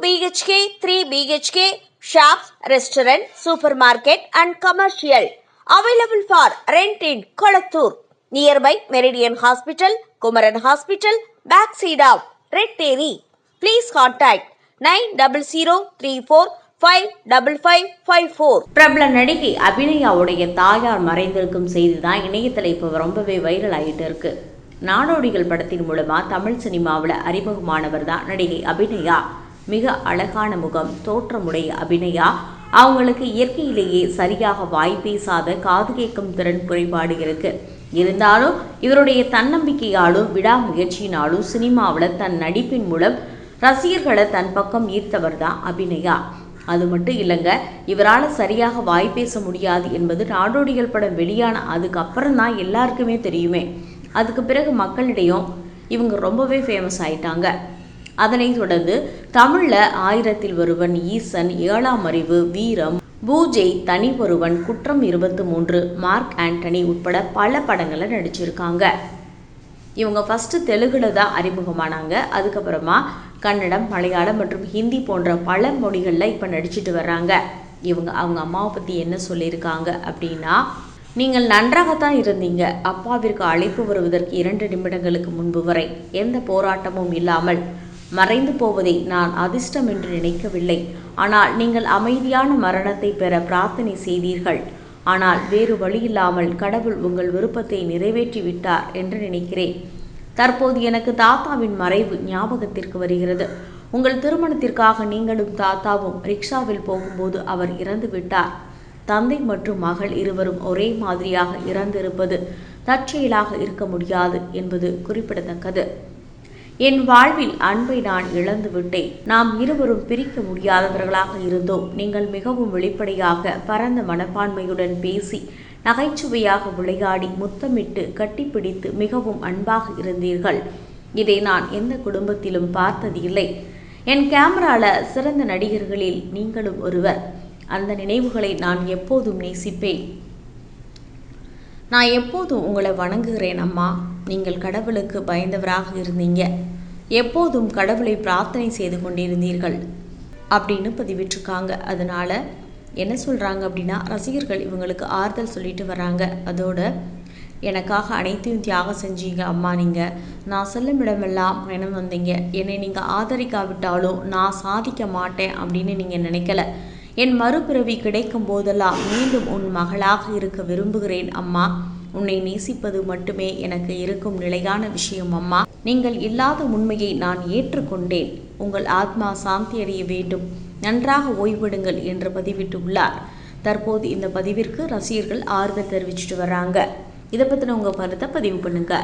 BHK, 3 BHK, shops, restaurant, supermarket and commercial. Available for rent in Kolattur. Nearby Meridian Hospital, Kumaran Hospital, backside of Red Terry. Please contact 9034555554. பிரபல நடிகை அபிநயாவுடைய தாயார் மறைந்திருக்கும் செய்தி தான் இணையத்தில் இப்போ ரொம்பவே வைரல் ஆகிட்டு இருக்கு. நாடோடிகள் படத்தின் மூலமா தமிழ் சினிமாவில் அறிமுகமானவர் தான் நடிகை அபிநயா. மிக அழகான முகம், தோற்றமுடைய அபிநயா அவங்களுக்கு இயற்கையிலேயே சரியாக வாய் பேசாத காது கேட்கும் திறன் குறைபாடு இருக்கு. இருந்தாலும் இவருடைய தன்னம்பிக்கையாலும் விடாமுயற்சியினாலும் சினிமாவில் தன் நடிப்பின் மூலம் ரசிகர்களை தன் பக்கம் ஈர்த்தவர் தான் அபிநயா. அது மட்டும் இல்லைங்க, இவரால் சரியாக வாய் பேச முடியாது என்பது நாடோடிகள் படம் வெளியான அதுக்கப்புறம் தான் எல்லாருக்குமே தெரியுமே. அதுக்கு பிறகு மக்களிடையும் இவங்க ரொம்பவே ஃபேமஸ் ஆயிட்டாங்க. அதனைத் தொடர்ந்து தமிழில் 1000ல் ஒருவன், ஈசன், 7ஆம் அறிவு, வீரம், பூஜை, தனி ஒருவன், குற்றம் 23, மார்க் ஆண்டனி உட்பட பல படங்களை நடிச்சிருக்காங்க. இவங்க ஃபஸ்ட்டு தெலுங்குல தான் அறிமுகமானாங்க. அதுக்கப்புறமா கன்னடம், மலையாளம் மற்றும் ஹிந்தி போன்ற பல மொழிகளில் இப்போ நடிச்சிட்டு வர்றாங்க. இவங்க அவங்க அம்மாவை பற்றி என்ன சொல்லியிருக்காங்க அப்படின்னா, நீங்கள் நன்றாகத்தான் இருந்தீங்க. அப்பாவிற்கு அழைப்பு வருவதற்கு 2 நிமிடங்களுக்கு முன்பு வரை எந்த போராட்டமும் இல்லாமல் மறைந்து போவதை நான் அதிர்ஷ்டம் என்று நினைக்கவில்லை. ஆனால் நீங்கள் அமைதியான மரணத்தை பெற பிரார்த்தனை செய்தீர்கள். ஆனால் வேறு வழியில்லாமல் கடவுள் உங்கள் விருப்பத்தை நிறைவேற்றி விட்டார் என்று நினைக்கிறேன். தற்போது எனக்கு தாத்தாவின் மறைவு ஞாபகத்திற்கு வருகிறது. உங்கள் திருமணத்திற்காக நீங்களும் தாத்தாவும் ரிக்ஷாவில் போகும்போது அவர் இறந்து விட்டார். தந்தை மற்றும் மகள் இருவரும் ஒரே மாதிரியாக இறந்திருப்பது தற்செயலாக இருக்க முடியாது என்பது குறிப்பிடத்தக்கது. என் வாழ்வில் அன்பை நான் இழந்து விட்டேன். நாம் இருவரும் பிரிக்க முடியாதவர்களாக இருந்தோம். நீங்கள் மிகவும் வெளிப்படையாக பரந்த மனப்பான்மையுடன் பேசி நகைச்சுவையாக விளையாடி முத்தமிட்டு கட்டிப்பிடித்து மிகவும் அன்பாக இருந்தீர்கள். இதை நான் எந்த குடும்பத்திலும் பார்த்தது இல்லை. என் கேமரால சிறந்த நடிகர்களில் நீங்களும் ஒருவர். அந்த நினைவுகளை நான் எப்போதும் நேசிப்பேன். நான் எப்போதும் உங்களை வணங்குகிறேன் அம்மா. நீங்கள் கடவுளுக்கு பயந்தவராக இருந்தீங்க. எப்போதும் கடவுளை பிரார்த்தனை செய்து கொண்டிருந்தீர்கள் அப்படின்னு பதிவிட்டிருக்காங்க. அதனால என்ன சொல்கிறாங்க அப்படின்னா, ரசிகர்கள் இவங்களுக்கு ஆறுதல் சொல்லிட்டு வராங்க. அதோட எனக்காக அனைத்தையும் தியாகம் செஞ்சீங்க அம்மா. நீங்கள் நான் செல்லும் இடமெல்லாம் பயணம் வந்தீங்க. என்னை நீங்கள் ஆதரிக்காவிட்டாலும் நான் சாதிக்க மாட்டேன் அப்படின்னு நீங்கள் நினைக்கல. என் மறுபிறவி கிடைக்கும் போதெல்லாம் மீண்டும் உன் மகளாக இருக்க விரும்புகிறேன் அம்மா. உன்னை நேசிப்பது மட்டுமே எனக்கு இருக்கும் நிலையான விஷயம் அம்மா. நீங்கள் இல்லாத உண்மையை நான் ஏற்றுக்கொண்டேன். உங்கள் ஆத்மா சாந்தி அடைய வேண்டும். நன்றாக ஓய்விடுங்கள் என்று பதிவிட்டுள்ளார். தற்போது இந்த பதிவிற்கு ரசிகர்கள் ஆறுதல் தெரிவிச்சுட்டு வர்றாங்க. இதை பற்றின உங்கள் கருத்தை பதிவு பண்ணுங்க.